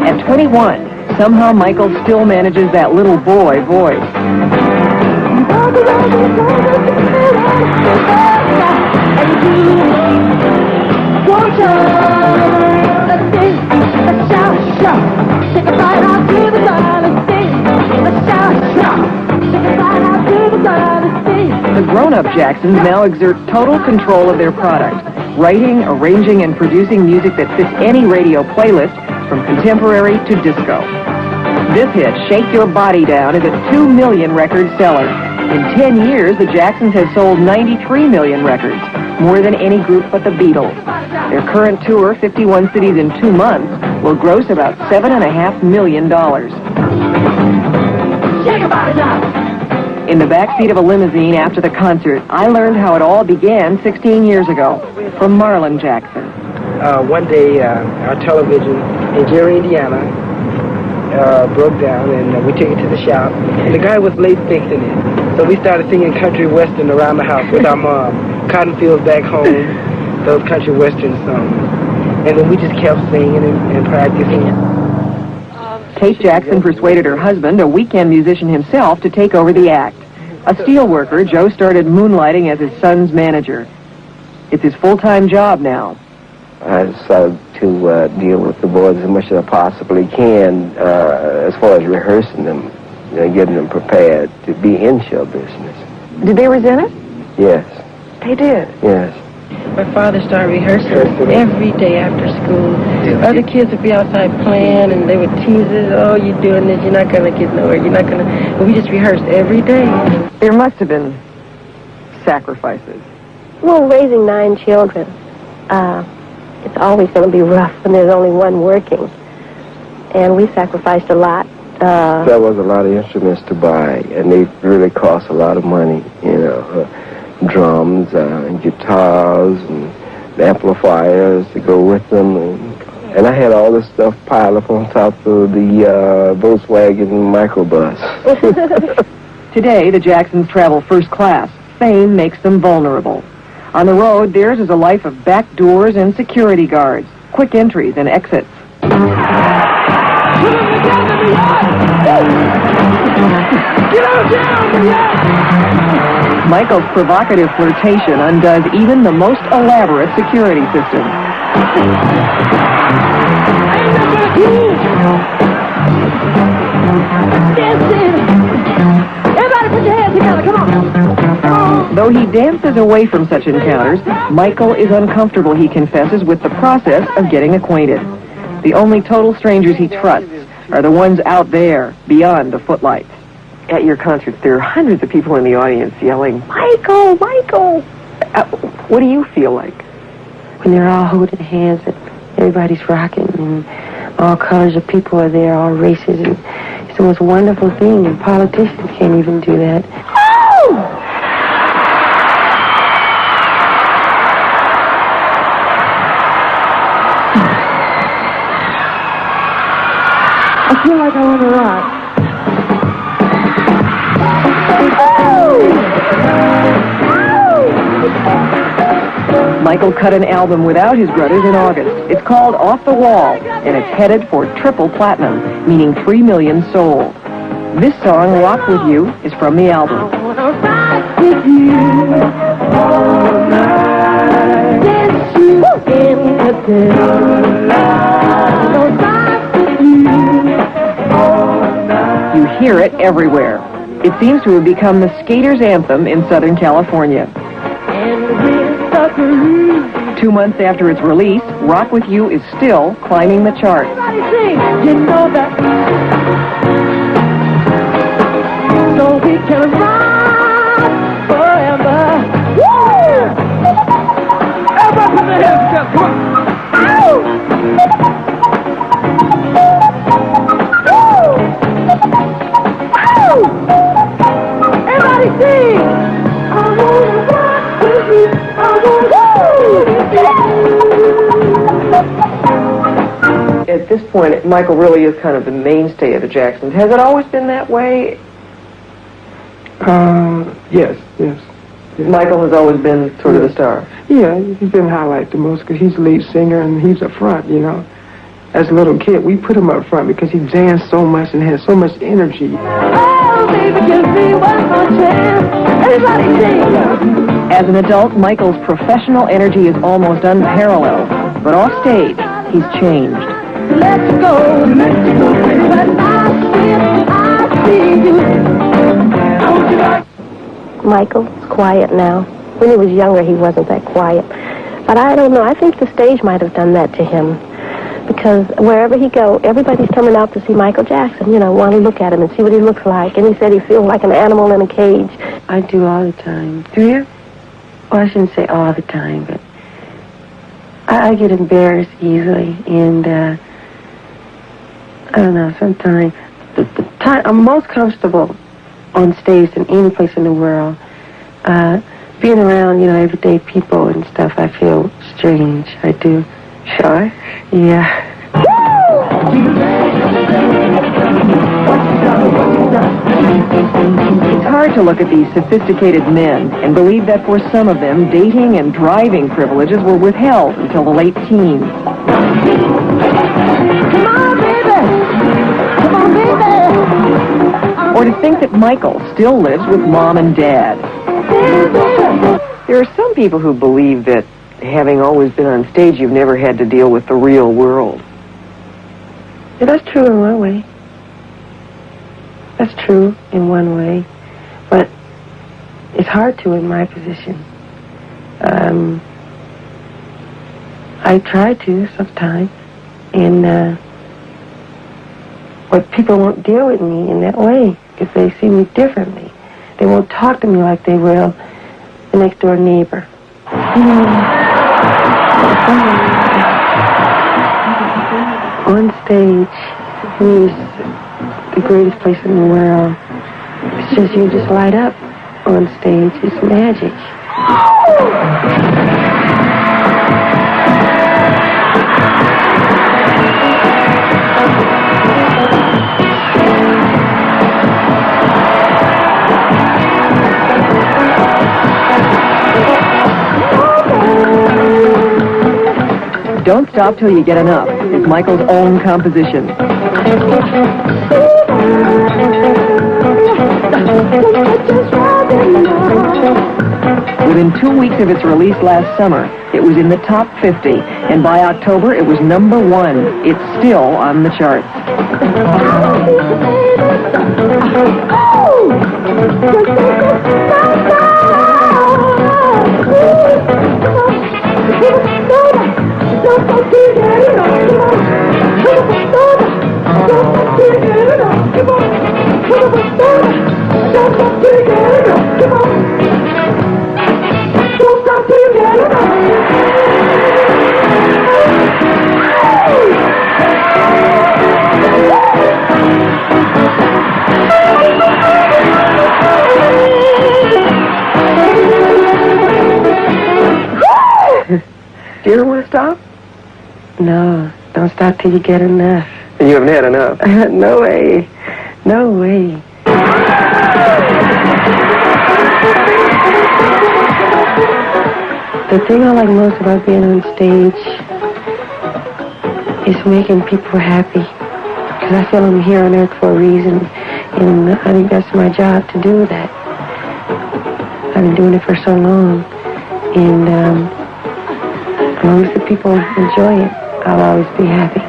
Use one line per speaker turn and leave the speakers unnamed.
At 21, somehow Michael still manages that little boy voice. The grown-up Jacksons now exert total control of their product, writing, arranging, and producing music that fits any radio playlist, from contemporary to disco. This hit, Shake Your Body Down, is a 2 million record seller. In 10 years, the Jacksons have sold 93 million records, more than any group but the Beatles. Their current tour, 51 cities in 2 months, will gross about $7.5 million. Shake your body down! In the backseat of a limousine after the concert, I learned how it all began 16 years ago, from Marlon Jackson.
One day, our television in Gary, Indiana, broke down, and we took it to the shop. And the guy was late fixing it. So we started singing country western around the house with our mom. Cotton Fields Back Home, those country western songs. And then we just kept singing and practicing.
Kate Jackson persuaded her husband, a weekend musician himself, to take over the act. A steel worker, Joe started moonlighting as his son's manager. It's his full-time job now.
I decided to deal with the boys as much as I possibly can as far as rehearsing them, getting them prepared to be in show business.
Did they resent it?
Yes.
They did?
Yes.
My father started rehearsing every day after school. Other kids would be outside playing, and they would tease us, oh, you're doing this, you're not going to get nowhere, you're not going to... But we just rehearsed every day.
There must have been sacrifices.
Well, raising 9 children, it's always going to be rough when there's only one working. And we sacrificed a lot.
There was a lot of instruments to buy, and they really cost a lot of money, drums and guitars and amplifiers to go with them. And I had all this stuff piled up on top of the Volkswagen microbus.
Today, the Jacksons travel first class. Fame makes them vulnerable. On the road, theirs is a life of back doors and security guards, quick entries and exits. Michael's provocative flirtation undoes even the most elaborate security system.
Everybody put your hands together, come on.
Though he dances away from such encounters, Michael is uncomfortable, he confesses, with the process of getting acquainted. The only total strangers he trusts are the ones out there, beyond the footlights. At your concerts, there are hundreds of people in the audience yelling, Michael, Michael! What do you feel like?
When they're all holding hands and everybody's rocking and all colors of people are there, all races, and it's the most wonderful thing, and politicians can't even do that. Oh! I feel like I want to rock.
Michael cut an album without his brothers in August. It's called Off the Wall, and it's headed for triple platinum, meaning 3 million sold. This song, Rock With You, is from the album. I wanna rock with you all night. Dance you in the daylight. Rock with you all night. You hear it everywhere. It seems to have become the skater's anthem in Southern California. 2 months after its release, Rock With You is still climbing the charts.
You know that. So we can rock forever. Woo! Everybody put their hands together, come on. Ow! Woo! Ow! Everybody sing! I wanna rock with you. I wanna.
At this point, Michael really is kind of the mainstay of the Jacksons. Has it always been that way?
Yes.
Michael has always been sort of the star.
Yeah, he's been highlighted the most because he's the lead singer and he's up front, you know. As a little kid, we put him up front because he danced so much and had so much energy.
Oh, baby, give me one more chance. Everybody sing. As an adult, Michael's professional energy is almost unparalleled. But off stage, he's changed. Let's go, but I see you.
Michael's quiet now. When he was younger, he wasn't that quiet. But I don't know. I think the stage might have done that to him. Because wherever he go, everybody's coming out to see Michael Jackson, you know, want to look at him and see what he looks like. And he said he feels like an animal in a cage.
I do all the time. Do you? Well, I shouldn't say all the time, but I get embarrassed easily. And, I don't know, sometimes the time I'm most comfortable on stage than any place in the world. Being around, you know, everyday people and stuff, I feel strange. I do. Shy? Yeah.
It's hard to look at these sophisticated men and believe that for some of them, dating and driving privileges were withheld until the late teens. Come on, baby! Come on, baby! Or to think that Michael still lives with Mom and Dad. There are some people who believe that having always been on stage, you've never had to deal with the real world.
Yeah, that's true in one way. That's true in one way. But it's hard to in my position. I try to sometimes. And but people won't deal with me in that way because they see me differently. They won't talk to me like they will the next door neighbor. On stage is the greatest place in the world. It's just you just light up on stage. It's magic.
Don't Stop Till You Get Enough is Michael's own composition. Within 2 weeks of its release last summer, it was in the top 50, and by October it was #1. It's still on the charts. Do you ever want to stop?
No, don't stop till you get enough.
And you haven't had enough?
No way. No way. The thing I like most about being on stage is making people happy. Because I feel I'm here on earth for a reason. And I think that's my job to do that. I've been doing it for so long. And as long as the people enjoy it, I'll always be happy.